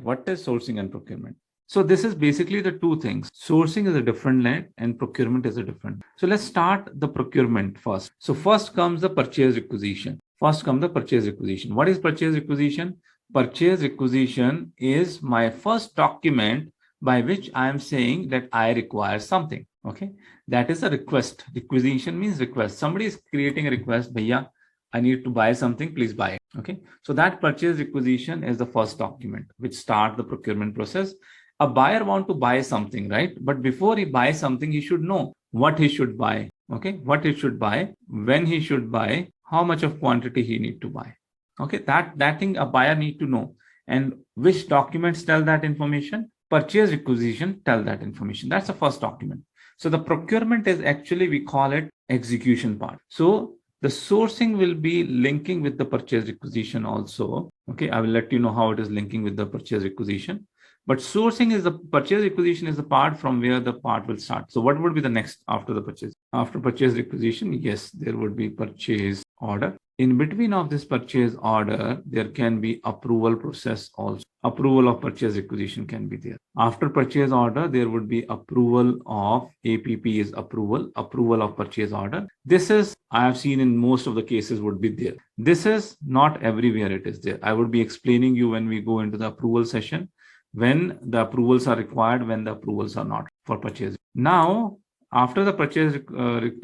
What is sourcing and procurement? So this is basically the two things. Sourcing is a different leg and procurement is a different. So let's start the procurement first. So first comes the purchase requisition. What is purchase requisition? Purchase requisition is my first document by which I am saying that I require something. Okay. That is a request. Requisition means request. Somebody is creating a request. Bhaiya, I need to buy something. Please buy it. Okay. So that purchase requisition is the first document which starts the procurement process. A buyer wants to buy something, right? But before he buys something, he should know what he should buy. Okay. What he should buy, when he should buy, how much of quantity he need to buy. Okay. That thing a buyer need to know. And which documents tell that information? Purchase requisition tell that information. That's the first document. So the procurement is actually, we call it execution part. So the sourcing will be linking with the purchase requisition also. Okay, I will let you know how it is linking with the purchase requisition. But sourcing is the purchase requisition is the part from where the part will start. So what would be the next after the purchase? After purchase requisition, yes, there would be purchase order. In between of this purchase order, there can be approval process also. Approval of purchase requisition can be there. After purchase order, there would be approval of APP is approval of purchase order. This is, I have seen in most of the cases would be there. This is not everywhere it is there. I would be explaining you when we go into the approval session, when the approvals are required, when the approvals are not for purchase. Now, after the purchase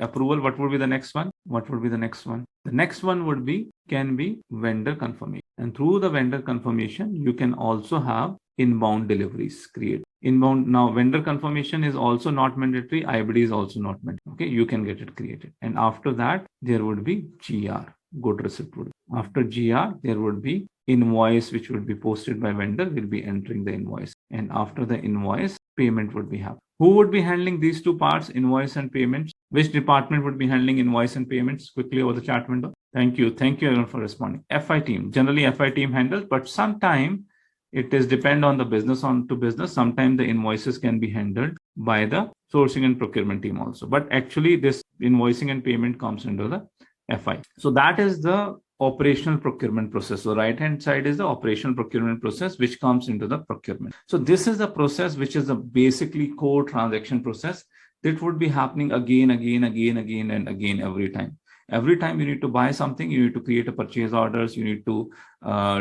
approval, what would be the next one? The next one can be vendor confirmation. And through the vendor confirmation, you can also have inbound deliveries create. Inbound, now vendor confirmation is also not mandatory. IBD is also not mandatory. Okay, you can get it created. And after that, there would be GR, good receipt. After GR, there would be invoice, which would be posted by vendor, will be entering the invoice. And after the invoice, payment would be happening. Who would be handling these two parts, invoice and payments? Which department would be handling invoice and payments? Quickly over the chat window. Thank you everyone for responding. FI team, generally FI team handles, but sometime it is depend on the business on to business. Sometimes the invoices can be handled by the sourcing and procurement team also. But actually this invoicing and payment comes under the FI. So that is the operational procurement process. So right hand side is the operational procurement process, which comes into the procurement. So this is the process, which is the basically core transaction process that would be happening again and again every time. Every time you need to buy something, you need to create a purchase orders, you need to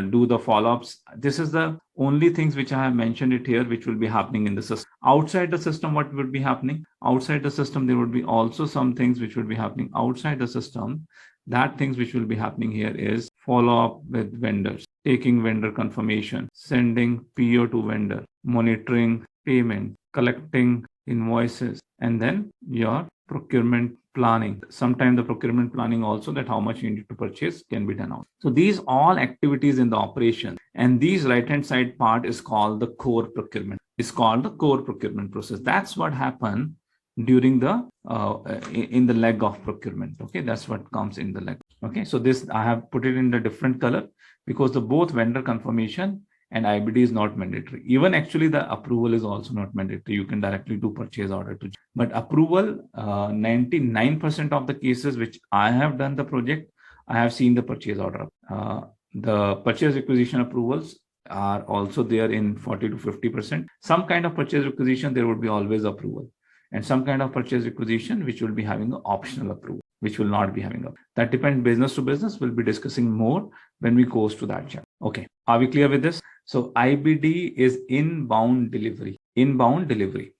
do the follow-ups. This is the only things which I have mentioned it here, which will be happening in the system. Outside the system, what would be happening? Outside the system, there would be also some things which would be happening outside the system. That things which will be happening here is follow-up with vendors, taking vendor confirmation, sending PO to vendor, monitoring payment, collecting invoices, and then your procurement planning. Sometimes the procurement planning also, that how much you need to purchase, can be done out. So these all activities in the operation, and these right-hand side part is called the core procurement. It's called the core procurement process. That's what happened during the in the leg of procurement. Okay, that's what comes in the leg. Okay, so this I have put it in the different color because the both vendor confirmation and IBD is not mandatory. Even actually the approval is also not mandatory. You can directly do purchase order to, but approval, 99% of the cases which I have done the project, I have seen the purchase order. The purchase requisition approvals are also there in 40 to 50%. Some kind of purchase requisition, there would be always approval, and some kind of purchase requisition which will be having an optional approval, which will not be having a. That depends business to business. We'll be discussing more when we goes to that chapter. Okay, are we clear with this? So IBD is inbound delivery.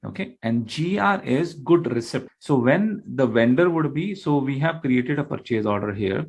Okay, and GR is good receipt. So when the vendor would be, so we have created a purchase order here.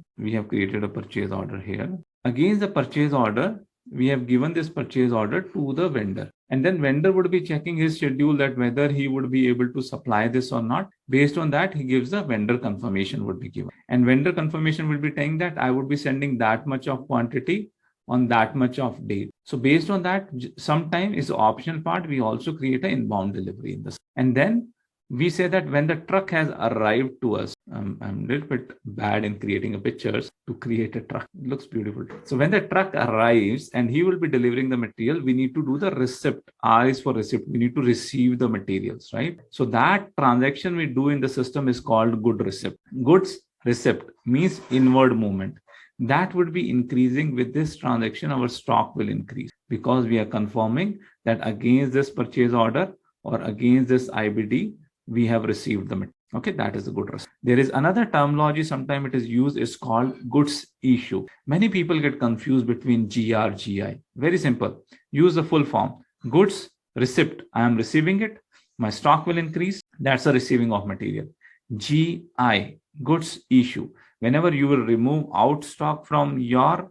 Against the purchase order, we have given this purchase order to the vendor, and then vendor would be checking his schedule that whether he would be able to supply this or not. Based on that, he gives the vendor confirmation would be given, and vendor confirmation will be saying that I would be sending that much of quantity on that much of date. So based on that, sometime is the optional part. We also create an inbound delivery in this, and then we say that when the truck has arrived to us, I'm a little bit bad in creating a pictures to create a truck. It looks beautiful. So when the truck arrives and he will be delivering the material, we need to do the receipt. R is for receipt. We need to receive the materials, right? So that transaction we do in the system is called good receipt. Goods receipt means inward movement. That would be increasing with this transaction. Our stock will increase. because we are confirming that against this purchase order or against this IBD, we have received the material. Okay, that is a good result. There is another terminology, sometimes it is used, is called goods issue. Many people get confused between GR, GI. Very simple. Use the full form. Goods, receipt. I am receiving it. My stock will increase. That's a receiving of material. GI, goods issue. Whenever you will remove out stock from your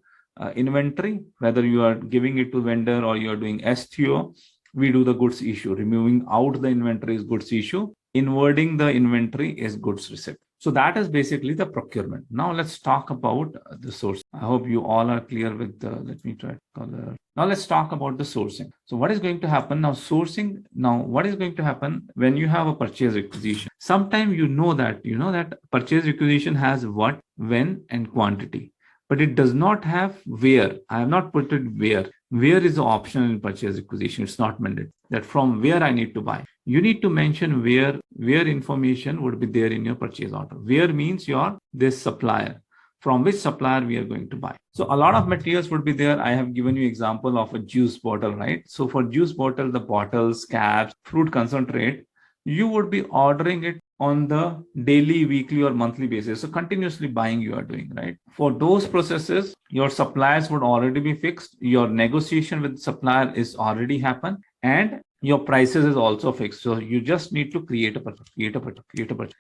inventory, whether you are giving it to vendor or you are doing STO, we do the goods issue. Removing out the inventory is goods issue. Inverting the inventory is goods receipt. So that is basically the procurement. Now let's talk about the source. I hope you all are clear with the, let me try to color. Now let's talk about the sourcing. So what is going to happen now? Sourcing. Now what is going to happen when you have a purchase requisition? Sometimes you know that purchase requisition has what, when, and quantity, but it does not have where. I have not put it where. Where is the option in purchase requisition? It's not mandated that from where I need to buy. You need to mention where information would be there in your purchase order. Where means this supplier, from which supplier we are going to buy. So a lot of materials would be there. I have given you example of a juice bottle, right? So for juice bottle, the bottles, caps, fruit concentrate, you would be ordering it on the daily, weekly, or monthly basis. So continuously buying you are doing, right? For those processes, your suppliers would already be fixed. Your negotiation with the supplier is already happened, and your prices is also fixed. So you just need to create a purchase.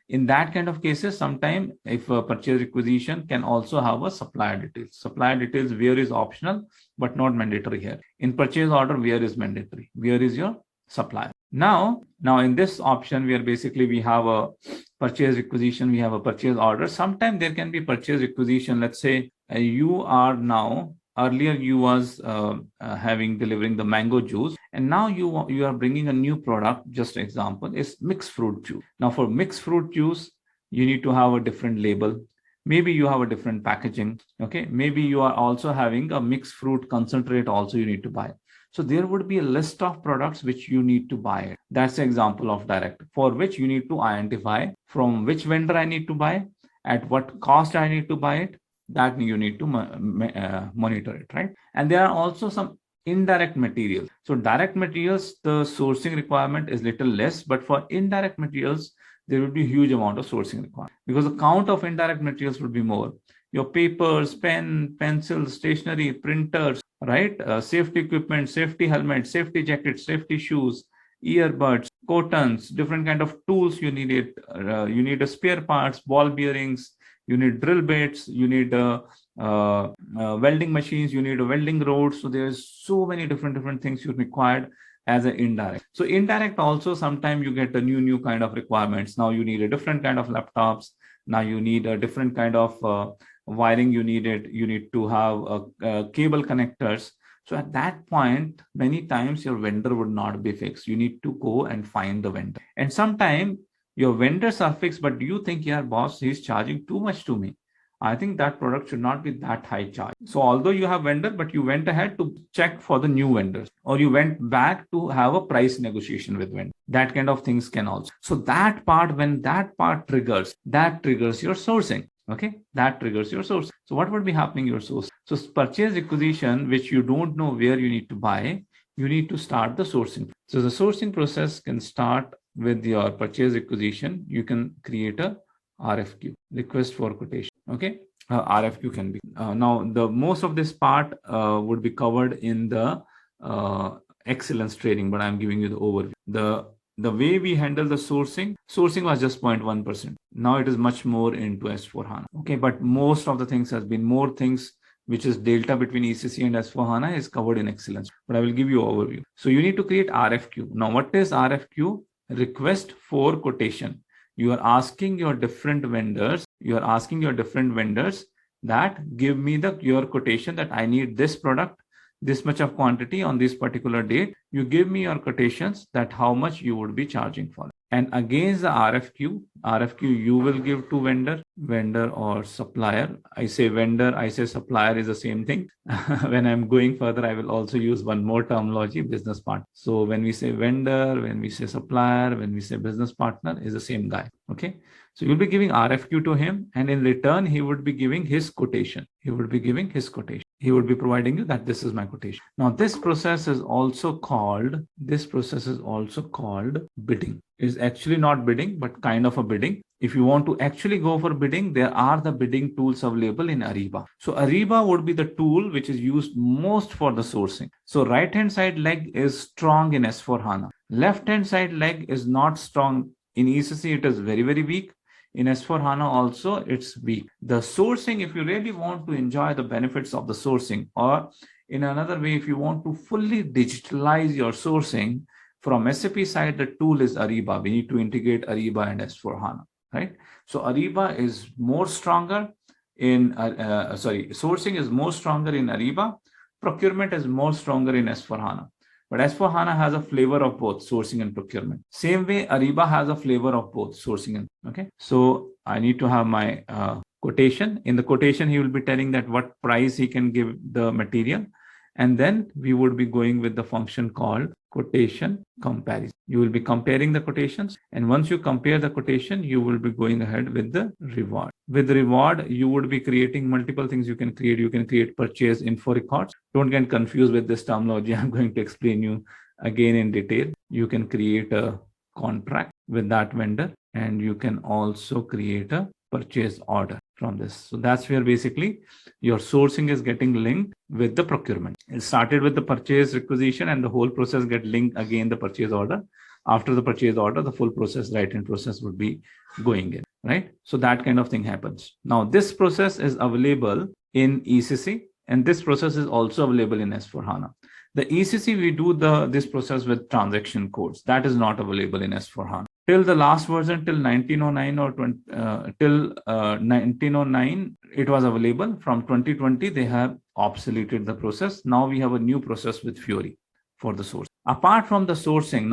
In that kind of cases, sometimes if a purchase requisition can also have a supplier details. Supplier details where is optional, but not mandatory here. In purchase order, where is mandatory? Where is your supplier? Now in this option, where basically we have a purchase requisition, we have a purchase order. Sometimes there can be purchase requisition. Let's say you are now, earlier you was delivering the mango juice, and now you are bringing a new product. Just example is mixed fruit juice. Now for mixed fruit juice, you need to have a different label. Maybe you have a different packaging. Okay, maybe you are also having a mixed fruit concentrate also you need to buy. So there would be a list of products which you need to buy. That's the example of direct, for which you need to identify from which vendor I need to buy, at what cost I need to buy it. That you need to monitor it, right? And there are also some indirect materials. So direct materials, the sourcing requirement is little less, but for indirect materials, there will be a huge amount of sourcing requirement because the count of indirect materials will be more. Your papers, pen, pencils, stationery, printers, right? Safety equipment, safety helmet, safety jacket, safety shoes, earbuds, cottons, different kind of tools you need it. You need a spare parts, ball bearings, you need drill bits, you need welding machines, you need a welding rod. So there's so many different things you required as an indirect. So indirect also, sometimes you get a new kind of requirements. Now you need a different kind of laptops. Now you need a different kind of wiring you need it. You need to have cable connectors. So at that point, many times your vendor would not be fixed. You need to go and find the vendor. And sometimes your vendors are fixed, but you think, yeah, boss, he's charging too much to me. I think that product should not be that high charge. So although you have vendor, but you went ahead to check for the new vendors, or you went back to have a price negotiation with vendor. That kind of things can also. So that part, when that part triggers, that triggers your sourcing. Okay, that triggers your source. So what would be happening your source? So purchase requisition, which you don't know where you need to buy, you need to start the sourcing. So the sourcing process can start with your purchase requisition. You can create a RFQ, request for quotation. Okay, RFQ can be. Now the most of this part would be covered in the excellence training, but I'm giving you the overview. The way we handle the sourcing was just 0.1%. Now it is much more into S4HANA. Okay, but most of the things has been more things which is delta between ECC and S4HANA is covered in excellence. But I will give you overview. So you need to create RFQ. Now what is RFQ? Request for quotation. You are asking your different vendors. That give me your quotation that I need this product, this much of quantity on this particular date. You give me your quotations that how much you would be charging for it. And against the RFQ you will give to vendor or supplier. I say vendor, I say supplier is the same thing. When I'm going further, I will also use one more terminology, business partner. So when we say vendor, when we say supplier, when we say business partner, is the same guy. Okay. So you'll be giving RFQ to him, and in return, he would be giving his quotation. he would be providing you that this is my quotation. Now this process is also called bidding. It's actually not bidding, but kind of a bidding. If you want to actually go for bidding, there are the bidding tools available in Ariba. So Ariba would be the tool which is used most for the sourcing. So right hand side leg is strong in S4HANA. Left hand side leg is not strong. In ECC it is very, very weak. In S4HANA also it's weak. The sourcing, if you really want to enjoy the benefits of the sourcing, or in another way, if you want to fully digitalize your sourcing, from SAP side, the tool is Ariba. We need to integrate Ariba and S4HANA, right? So Ariba is more stronger in, sourcing is more stronger in Ariba. Procurement is more stronger in S4HANA. But S4HANA has a flavor of both sourcing and procurement. Same way, Ariba has a flavor of both sourcing and, okay? So I need to have my quotation. In the quotation, he will be telling that what price he can give the material. And then we would be going with the function called quotation comparison. You will be comparing the quotations. And once you compare the quotation, you will be going ahead with the reward. With the reward, you would be creating multiple things you can create. You can create purchase info records. Don't get confused with this terminology. I'm going to explain you again in detail. You can create a contract with that vendor, and you can also create a purchase order from this. So that's where basically your sourcing is getting linked with the procurement. It started with the purchase requisition, and the whole process get linked again the purchase order. After the purchase order, the full process, right-hand process would be going in, right? So that kind of thing happens. Now this process is available in ECC, and this process is also available in S4HANA. The ECC, we do this process with transaction codes. That is not available in S4HANA. Till the last version, till 1909 or 1909, it was available. From 2020, they have obsoleted the process. Now we have a new process with Fiori for the source. Apart from the sourcing,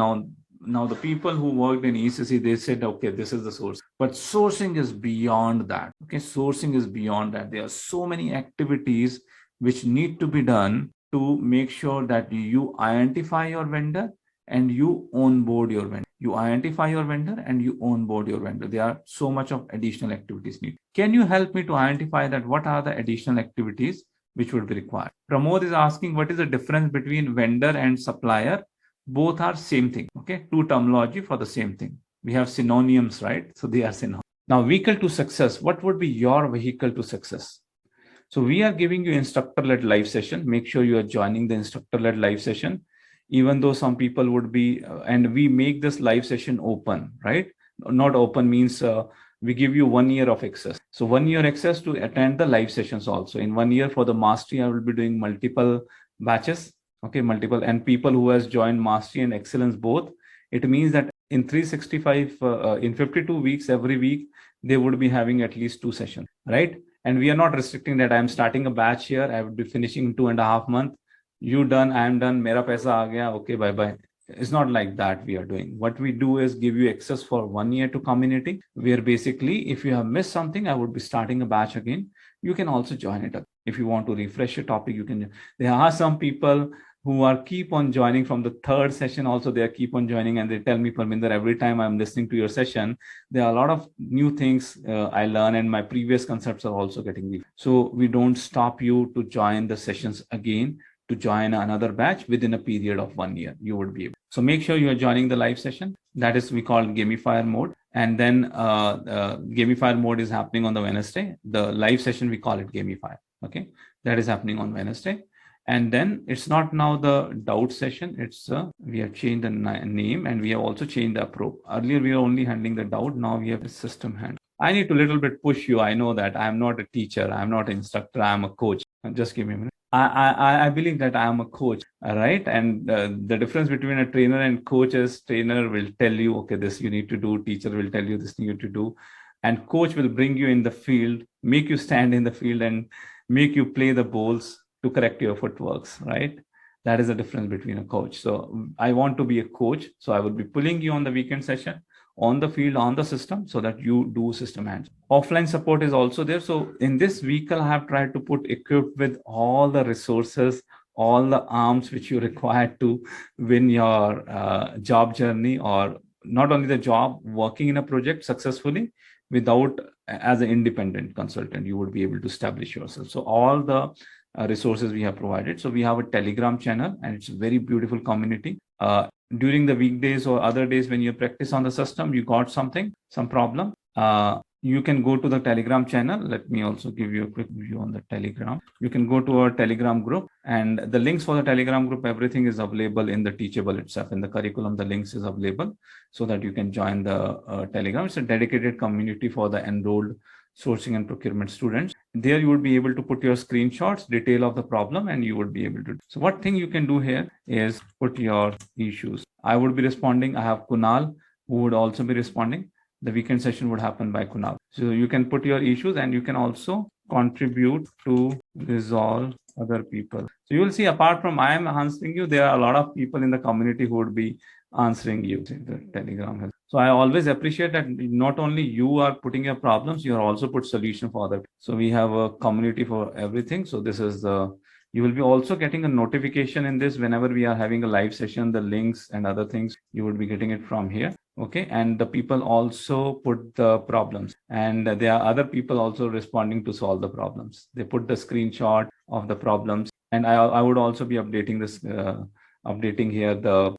now the people who worked in ECC, they said, okay, this is the source. But sourcing is beyond that. Okay, sourcing is beyond that. There are so many activities which need to be done to make sure that you identify your vendor and you onboard your vendor. You identify your vendor and you onboard your vendor. There are so much of additional activities needed. Can you help me to identify that what are the additional activities which would be required? Pramod is asking, what is the difference between vendor and supplier? Both are same thing. Okay, two terminology for the same thing. We have synonyms, right? So they are synonyms. Now, vehicle to success. What would be your vehicle to success? So we are giving you instructor-led live session. Make sure you are joining the instructor-led live session. Even though some people would be, and we make this live session open, right? Not open means we give you 1 year of access. So 1 year access to attend the live sessions also. In 1 year for the mastery, I will be doing multiple batches, okay, multiple, and people who has joined mastery and excellence both. It means that in 365, in 52 weeks, every week, they would be having at least 2 sessions, right? And we are not restricting that I'm starting a batch here. I would be finishing in 2.5 months. You done, I am done, mera paisa aa gaya, okay, bye bye. It's not like that we are doing. What we do is give you access for 1 year to community, where basically if you have missed something, I would be starting a batch again. You can also join it up. If you want to refresh your topic, you can. There are some people who are keep on joining from the 3rd session also. They are keep on joining and they tell me, Parminder, every time I'm listening to your session, there are a lot of new things I learn, and my previous concepts are also getting me. So we don't stop you to join the sessions again. To join another batch within a period of 1 year, you would be able. So make sure you are joining the live session. That is, we call gamifier mode. And then gamifier mode is happening on the Wednesday. The live session, we call it gamifier. Okay. That is happening on Wednesday. And then it's not now the doubt session. It's we have changed the name, and we have also changed the approach. Earlier, we were only handling the doubt. Now we have a system hand. I need to little bit push you. I know that I'm not a teacher. I'm not an instructor. I'm a coach. Just give me a minute. I believe that I am a coach, right? And the difference between a trainer and coach is trainer will tell you, okay, this you need to do. Teacher will tell you this you need to do. And coach will bring you in the field, make you stand in the field and make you play the balls to correct your footworks, right? That is the difference between a coach. So I want to be a coach. So I will be pulling you on the weekend session, on the field, on the system, so that you do system hands. Offline support is also there. So in this vehicle, I have tried to put equipped with all the resources, all the arms which you require to win your job journey, or not only the job, working in a project successfully without, as an independent consultant, you would be able to establish yourself. So all the resources we have provided. So we have a Telegram channel, and it's a very beautiful community. During the weekdays or other days when you practice on the system, you got some problem, you can go to the Telegram channel. Let me also give you a quick view on the Telegram. You can go to our Telegram group, and the links for the Telegram group, everything is available in the Teachable itself. In the curriculum, the links is available so that you can join the Telegram. It's a dedicated community for the enrolled sourcing and procurement students. There you would be able to put your screenshots, detail of the problem, and you would be able to. So what thing you can do here is put your issues. I would be responding. I have Kunal who would also be responding. The weekend session would happen by Kunal. So you can put your issues, and you can also contribute to resolve other people. So you will see, apart from I am answering you, there are a lot of people in the community who would be answering you. The Telegram has. So I always appreciate that not only you are putting your problems, you are also put solution for others. So we have a community for everything. So this is the, you will be also getting a notification in this whenever we are having a live session, the links and other things, you would be getting it from here. Okay, and the people also put the problems, and there are other people also responding to solve the problems. They put the screenshot of the problems, and I would also be updating this, updating here the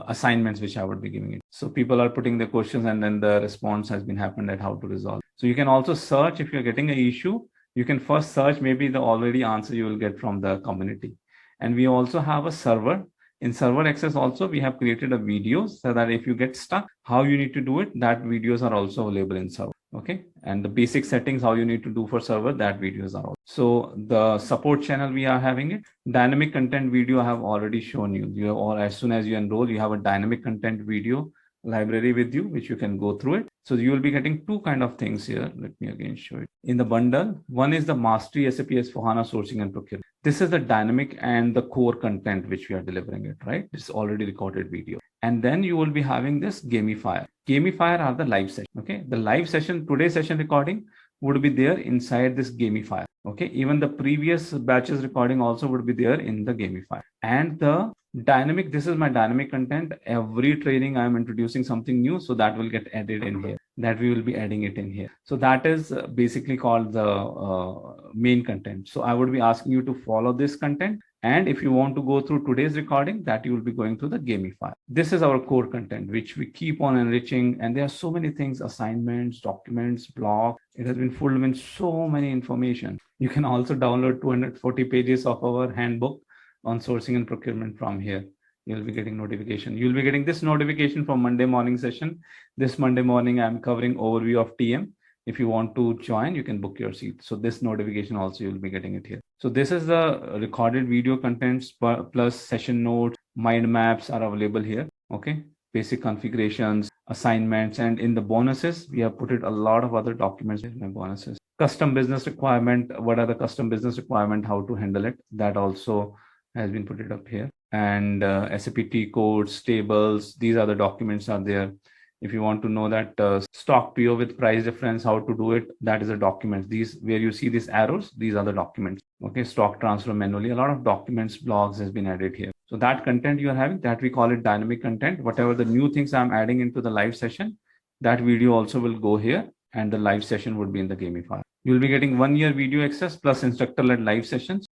assignments which I would be giving it. So people are putting the questions, and then the response has been happened at how to resolve. So you can also search if you're getting an issue. You can first search maybe the already answer you will get from the community. And we also have a server. In server access also, we have created a video so that if you get stuck, how you need to do it, that videos are also available in server. Okay. And the basic settings, how you need to do for server, that videos are also. So the support channel, we are having it. Dynamic content video I have already shown you. You have, or as soon as you enroll, you have a dynamic content video library with you, which you can go through it. So you will be getting two kind of things here. Let me again show it. In the bundle, one is the Mastery SAP S/4HANA Sourcing and Procurement. This is the dynamic and the core content which we are delivering it, right? It's already recorded video. And then you will be having this gamifier. Gamifier are the live session. Okay. The live session, today's session recording would be there inside this gamifier. Okay. Even the previous batches recording also would be there in the gamifier. And the dynamic, this is my dynamic content. Every training I am introducing something new, so that will get added in here, that we will be adding it in here. So that is basically called the main content. So I would be asking you to follow this content, and if you want to go through today's recording, that you will be going through the gamifier. This is our core content which we keep on enriching, and there are so many things: assignments, documents, blog. It has been full with so many information. You can also download 240 pages of our handbook on sourcing and procurement from here. You'll be getting notification. You'll be getting this notification from Monday morning session. This Monday morning, I'm covering overview of TM. If you want to join, you can book your seat. So this notification also, you'll be getting it here. So this is the recorded video contents plus session notes, mind maps are available here. Okay. Basic configurations, assignments, and in the bonuses, we have put it a lot of other documents in my bonuses. Custom business requirement. What are the custom business requirement? How to handle it? That also has been put it up here. And SAP T codes, tables, these are the documents are there. If you want to know that stock PO with price difference, how to do it, that is a document. These, where you see these arrows, these are the documents. Okay, stock transfer manually, a lot of documents, blogs has been added here. So that content you are having, that we call it dynamic content. Whatever the new things I'm adding into the live session, that video also will go here, and the live session would be in the gamifier. You'll be getting 1 year video access plus instructor-led live sessions.